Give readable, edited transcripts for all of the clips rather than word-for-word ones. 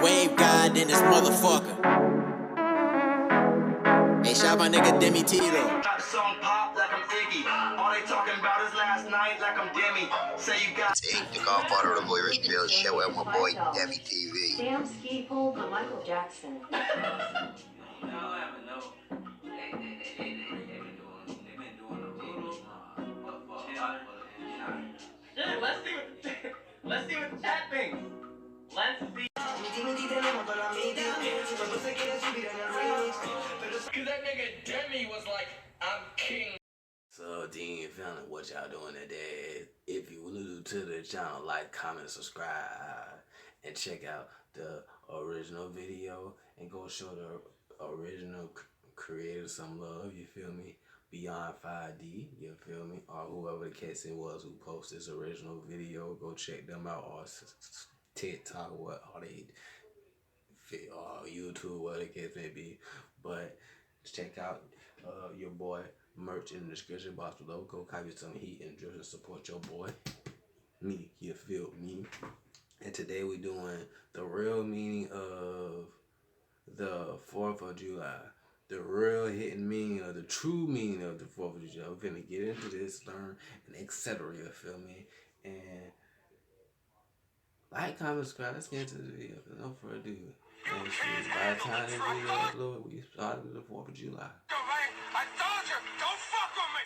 wave god in this motherfucker. Hey, shout my nigga Demi Tito. Got song pop like I'm Iggy. All they talking about is last night like I'm Demi. Say you got It's the Godfather of Irish Drill Show and my boy Demi TV. Damn ski pole for Michael Jackson. Let's see what the chat thinks. Let's see. Cause that nigga Demi was like, I'm king. So, Dean family, what y'all doing today? If you new to the channel, like, comment, subscribe, and check out the original video and go show the original creator some love, you feel me? Beyond 5D, you feel me? Or whoever the case it was who posted this original video, go check them out. Or TikTok, what, or they, or YouTube, whatever the case may be. But check out your boy merch in the description box below. Go copy some heat and drill and support your boy. Me, you feel me? And today we doing the real meaning of the 4th of July. The real hidden meaning of the true meaning of the 4th of July. We're gonna get into this, learn, and etc. You feel me? And like, comment, subscribe. Let's get into the video. No further ado. And shit, by the time this video is uploaded, we started the 4th of July. I told you, don't fuck with me.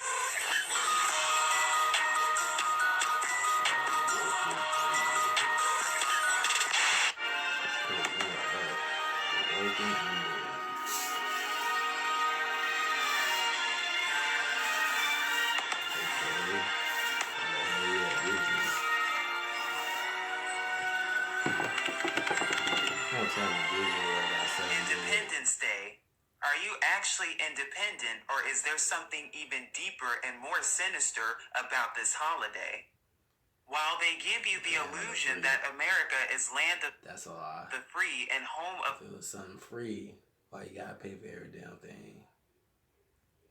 Independence Day. Are you actually independent, or is there something even deeper and more sinister about this holiday? While they give you the illusion that America is land of that's a lie. The free and home of if it was something free, why you gotta pay for every damn thing?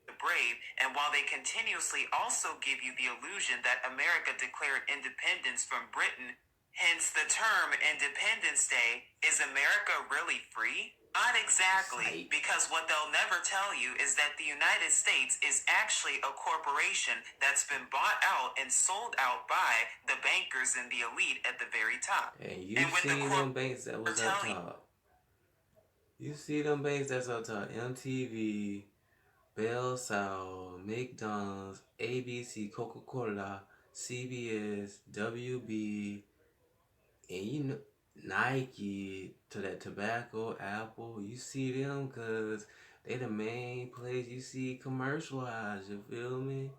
The brave, and while they continuously also give you the illusion that America declared independence from Britain, hence the term Independence Day, is America really free? Not exactly, because what they'll never tell you is that the United States is actually a corporation that's been bought out and sold out by the bankers and the elite at the very top. And you see them banks that was up top. You see them banks that's up top. MTV, Bell South, McDonald's, ABC, Coca-Cola, CBS, WB, and you know, Nike, to that tobacco, Apple. You see them because they the main place you see commercialized, you feel me?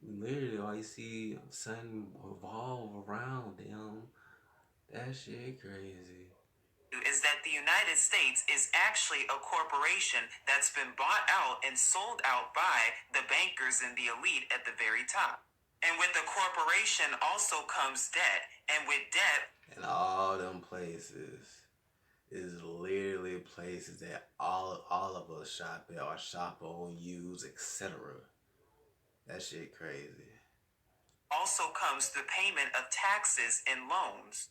Literally all you see something revolve around them. That shit crazy. Is that the United States is actually a corporation that's been bought out and sold out by the bankers and the elite at the very top. And with the corporation also comes debt, and with debt, and all them places is literally places that all of us shop at or shop on, use, etc. That shit crazy. Also comes the payment of taxes and loans.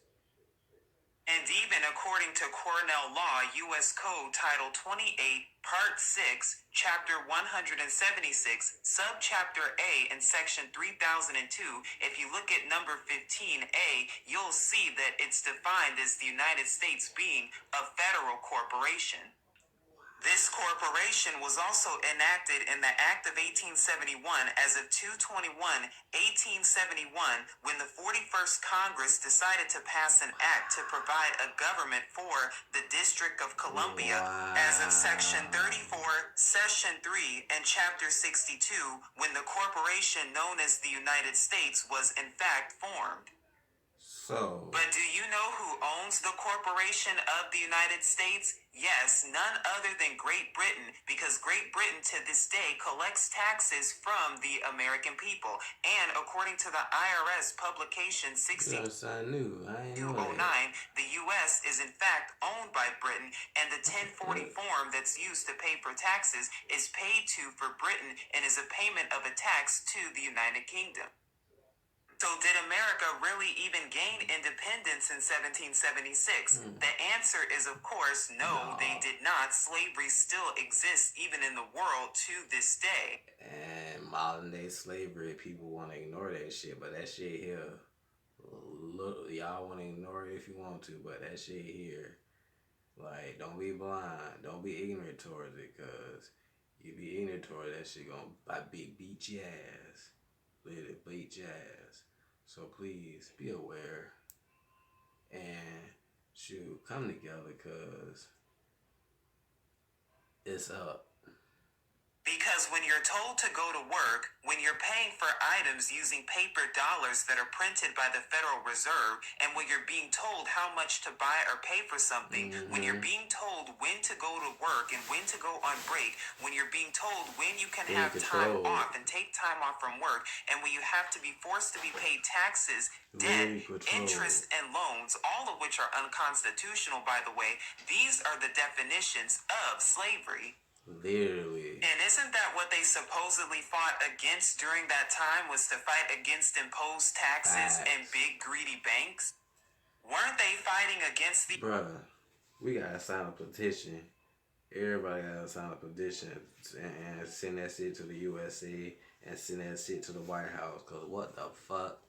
And even according to Cornell Law, U.S. Code Title 28, Part 6, Chapter 176, Subchapter A in Section 3002, if you look at number 15A, you'll see that it's defined as the United States being a federal corporation. This corporation was also enacted in the Act of 1871 as of 2/21/1871 when the 41st Congress decided to pass an act to provide a government for the District of Columbia. As of Section 34, Session 3, and Chapter 62 when the corporation known as the United States was in fact formed. But do you know who owns the corporation of the United States? Yes, none other than Great Britain, because Great Britain to this day collects taxes from the American people. And according to the IRS publication 6209, the U.S. is in fact owned by Britain, and the 1040 form that's used to pay for taxes is paid to for Britain and is a payment of a tax to the United Kingdom. So did America really even gain independence in 1776? The answer is, of course, no, they did not. Slavery still exists even in the world to this day. And modern day slavery, people want to ignore that shit, but that shit here, look, y'all want to ignore it if you want to, but that shit here, like, don't be blind, don't be ignorant towards it, cause you be ignorant towards that shit gonna beat your ass, literally beat your ass. So please be aware and shoot, come together, cause it's up. Because when you're told to go to work, when you're paying for items using paper dollars that are printed by the Federal Reserve, and when you're being told how much to buy or pay for something, when you're being told when to go to work and when to go on break, when you're being told when you can have time off and take time off from work, and when you have to be forced to be paid taxes, debt, interest, and loans, all of which are unconstitutional, by the way, these are the definitions of slavery. Literally. And isn't that what they supposedly fought against during that time, was to fight against imposed taxes and big greedy banks? Weren't they fighting against the... Bruh, we gotta sign a petition. Everybody gotta sign a petition and send that shit to the USA and send that shit to the White House. Cause what the fuck?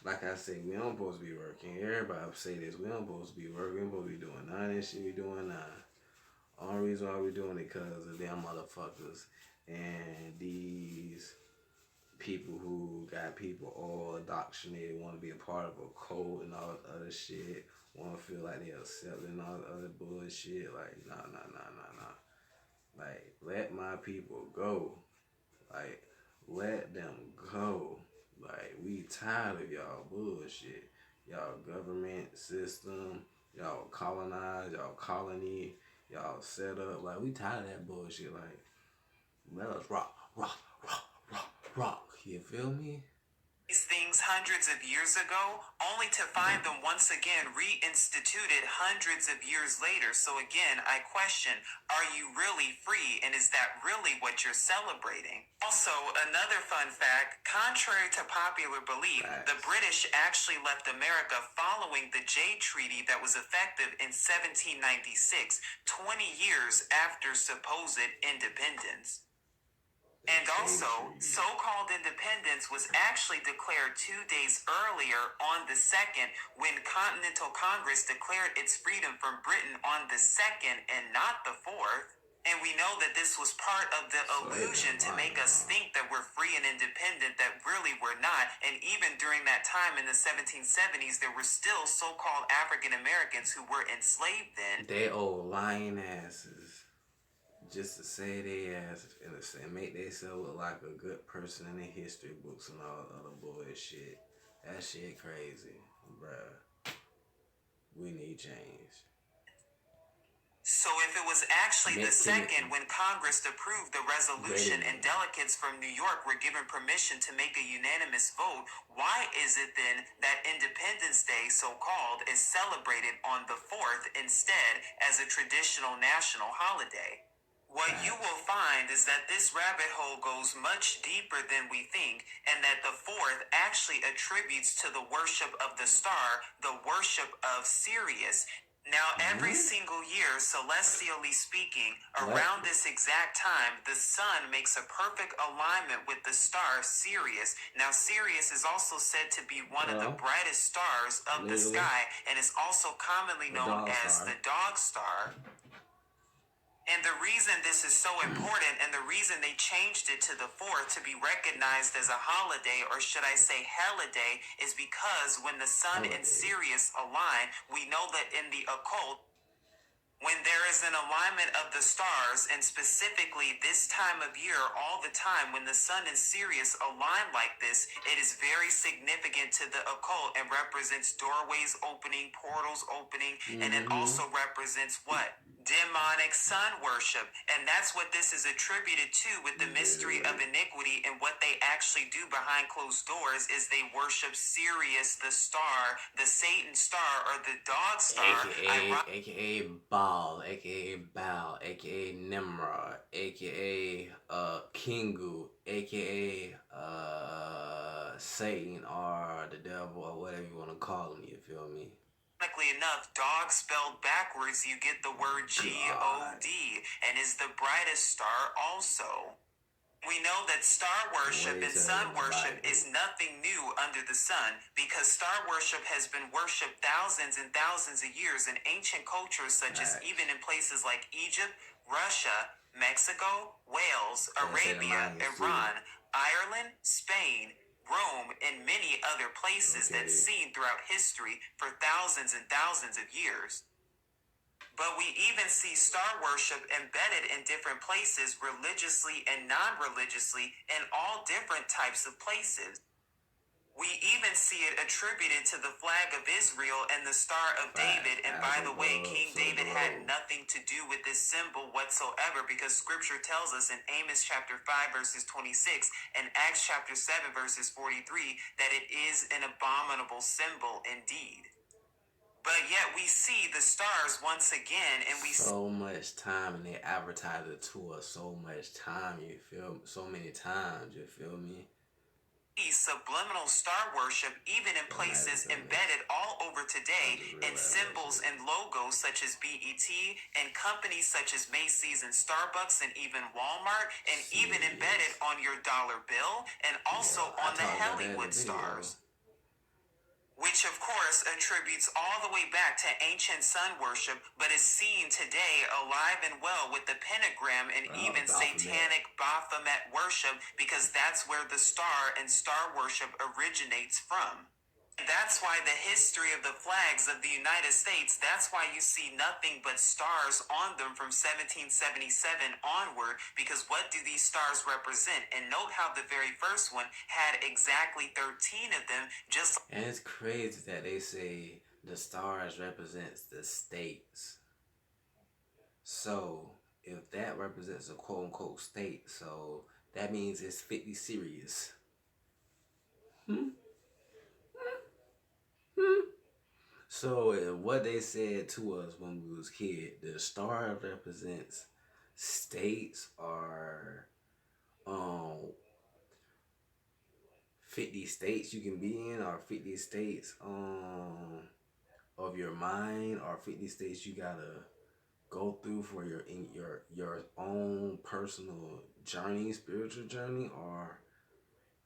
Like I said, we don't supposed to be working. Everybody say this. We don't supposed to be working. We supposed to be doing none of this shit we doing now. Only reason why we're doing it because of them motherfuckers and these people who got people all indoctrinated, want to be a part of a cult and all this other shit, want to feel like they're accepting all the other bullshit. Like, nah. Like, let my people go. Like, let them go. Like, we tired of y'all bullshit. Y'all government system, y'all colonize, y'all colony, y'all set up. Like, we tired of that bullshit. Like, let us rock. You feel me? These things hundreds of years ago, only to find them once again reinstituted hundreds of years later. So again, I question, are you really free, and is that really what you're celebrating? Also, another fun fact, contrary to popular belief, the British actually left America following the Jay Treaty that was effective in 1796, 20 years after supposed independence. And also, so-called independence was actually declared 2 days earlier on the 2nd, when Continental Congress declared its freedom from Britain on the 2nd and not the 4th. And we know that this was part of the illusion to make us think that we're free and independent, that really we're not. And even during that time in the 1770s, there were still so-called African Americans who were enslaved then. They old lying asses. Just to say they ass and make themselves look like a good person in the history books and all the other bullshit. That shit crazy, bruh. We need change. So if it was actually the 2nd when Congress approved the resolution and delegates from New York were given permission to make a unanimous vote, why is it then that Independence Day, so-called, is celebrated on the 4th instead as a traditional national holiday? What you will find is that this rabbit hole goes much deeper than we think, and that the 4th actually attributes to the worship of the star, the worship of Sirius. Now, every single year, celestially speaking, around this exact time, the sun makes a perfect alignment with the star Sirius. Now, Sirius is also said to be one of the brightest stars of the sky, and is also commonly known as the dog star. And the reason this is so important, and the reason they changed it to the 4th to be recognized as a holiday, or should I say holiday, is because when the sun and Sirius align, we know that in the occult, when there is an alignment of the stars, and specifically this time of year, all the time, when the sun and Sirius align like this, it is very significant to the occult and represents doorways opening, portals opening, and it also represents what? Demonic sun worship. And that's what this is attributed to with the mystery of iniquity, and what they actually do behind closed doors is they worship Sirius, the star, the Satan star, or the dog star, aka Baal, aka Baal, aka Nimrod, aka Kingu, aka Satan or the devil or whatever you want to call him. You feel me? Ironically enough, dog spelled backwards, you get the word God, and is the brightest star also. We know that star worship and sun worship is nothing new under the sun, because star worship has been worshipped thousands and thousands of years in ancient cultures, such as even in places like Egypt, Russia, Mexico, Wales, Arabia, Iran, Ireland, Spain, Rome, and many other places that's seen throughout history for thousands and thousands of years. But we even see star worship embedded in different places, religiously and non-religiously, in all different types of places. We even see it attributed to the flag of Israel and the Star of David. And by the way, King David had nothing to do with this symbol whatsoever, because scripture tells us in Amos chapter 5 verses 26 and Acts chapter 7 verses 43 that it is an abominable symbol indeed. But yet we see the stars once again, and we so much time, and they advertise it to us so much time. You feel so many times. You feel me? Subliminal star worship even in places embedded all over today in symbols and logos such as BET and companies such as Macy's and Starbucks and even Walmart, and even embedded on your dollar bill and also on the Hollywood stars. Which of course attributes all the way back to ancient sun worship, but is seen today alive and well with the pentagram and even satanic Baphomet worship, because that's where the star and star worship originates from. That's why the history of the flags of the United States, that's why you see nothing but stars on them from 1777 onward, because what do these stars represent? And note how the very first one had exactly 13 of them, just. And it's crazy that they say the stars represents the states. So if that represents a quote unquote state, so that means it's 50 series. So what they said to us when we was kid, the star represents states or 50 states you can be in, or 50 states of your mind, or 50 states you gotta go through for your own personal journey, spiritual journey, or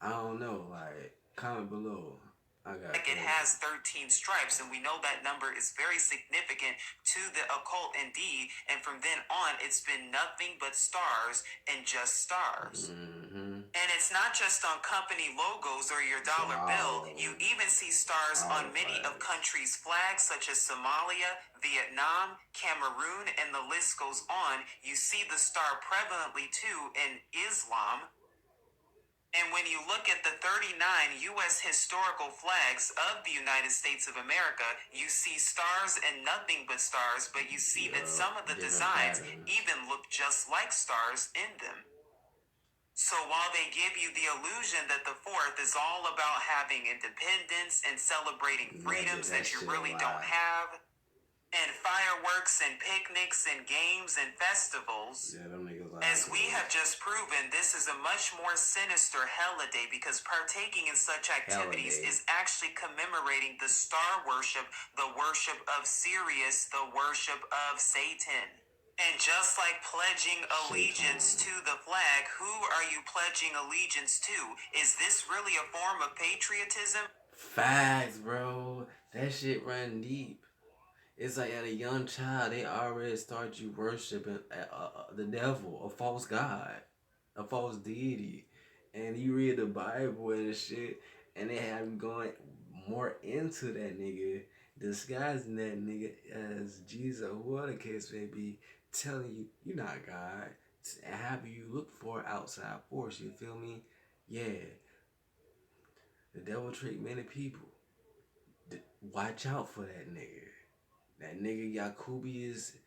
I don't know, like comment below. It has 13 stripes, and we know that number is very significant to the occult indeed, and from then on it's been nothing but stars and just stars. And it's not just on company logos or your dollar bill. You even see stars on many of countries' flags, such as Somalia, Vietnam, Cameroon, and the list goes on. You see the star prevalently too in Islam. And when you look at the 39 U.S. historical flags of the United States of America, you see stars and nothing but stars, but you see that some of the designs even look just like stars in them. So while they give you the illusion that the 4th is all about having independence and celebrating freedoms that you really don't have, and fireworks and picnics and games and festivals, as we have just proven, this is a much more sinister holiday, because partaking in such activities is actually commemorating the star worship, the worship of Sirius, the worship of Satan. And just like pledging allegiance to the flag, who are you pledging allegiance to? Is this really a form of patriotism? Facts, bro. That shit run deep. It's like at a young child, they already start you worshiping the devil, a false god, a false deity. And you read the Bible and shit, and they have you going more into that nigga, disguising that nigga as Jesus, or whatever the case may be, telling you, you're not God, and having you look for outside force, you feel me? Yeah. The devil tricked many people. Watch out for that nigga. That nigga Yakubi is...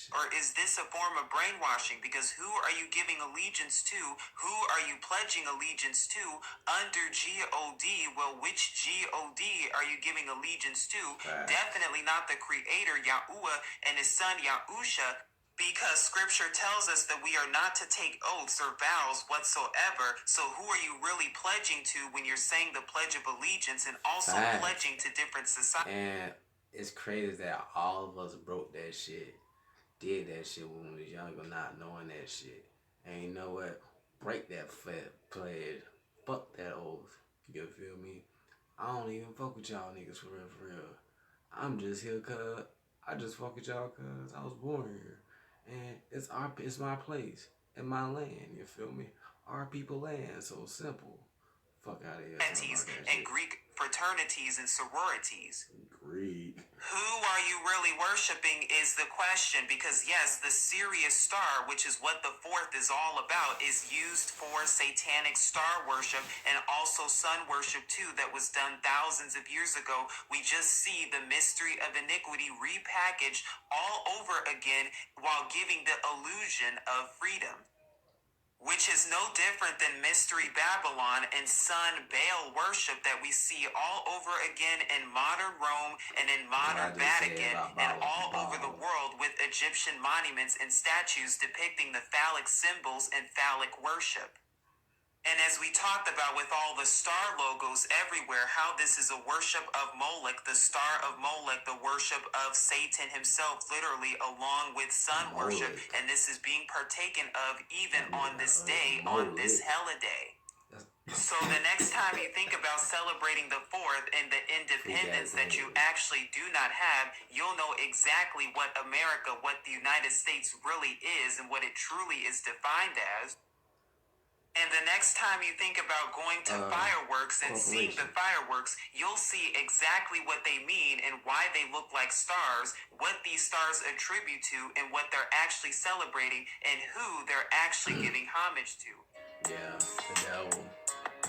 Or is this a form of brainwashing? Because who are you giving allegiance to? Who are you pledging allegiance to under God? Well, which God are you giving allegiance to? Definitely not the creator, Yahuwah, and his son, Yahusha. Because scripture tells us that we are not to take oaths or vows whatsoever. So who are you really pledging to when you're saying the Pledge of Allegiance and also Facts. pledging to different societies? And it's crazy that all of us broke that shit, did that shit when we was younger, not knowing that shit. And you know what? Break that pledge. Fuck that oath. You feel me? I don't even fuck with y'all niggas for real. I'm just here cause I just fuck with y'all cause I was born here. And it's my place and my land, you feel me? Our people land, so simple. Fuck out of here. And Greek fraternities and sororities. Greek. Who are you really worshiping is the question, because yes, the Sirius star, which is what the 4th is all about, is used for satanic star worship and also sun worship too, that was done thousands of years ago. We just see the mystery of iniquity repackaged all over again while giving the illusion of freedom, which is no different than Mystery Babylon and Sun Baal worship that we see all over again in modern Rome and in modern Vatican and all over the world, with Egyptian monuments and statues depicting the phallic symbols and phallic worship. And as we talked about with all the star logos everywhere, how this is a worship of Molech, the star of Molech, the worship of Satan himself, literally, along with sun worship. And this is being partaken of even on this day, on this holiday. So the next time you think about celebrating the 4th and the independence that you actually do not have, you'll know exactly what America, what the United States really is and what it truly is defined as. And the next time you think about going to fireworks and seeing the fireworks, you'll see exactly what they mean and why they look like stars, what these stars attribute to, and what they're actually celebrating, and who they're actually giving homage to. Yeah, the devil.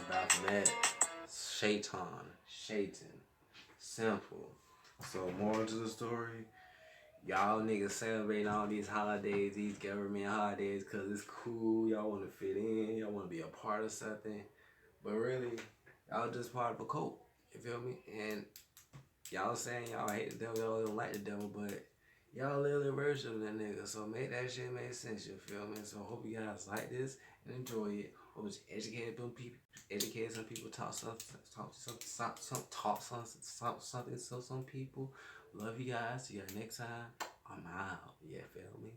About that. Shaitan. Simple. So, more to the story. Y'all niggas celebrating all these holidays, these government holidays, because it's cool. Y'all want to fit in. Y'all want to be a part of something. But really, y'all just part of a cult. You feel me? And y'all saying y'all hate the devil, y'all don't like the devil, but y'all literally worship that nigga. So make that shit make sense, you feel me? So hope you guys like this and enjoy it. Hope it's educated some people, talk something to some people. Love you guys. See you next time. I'm out. Yeah, feel me?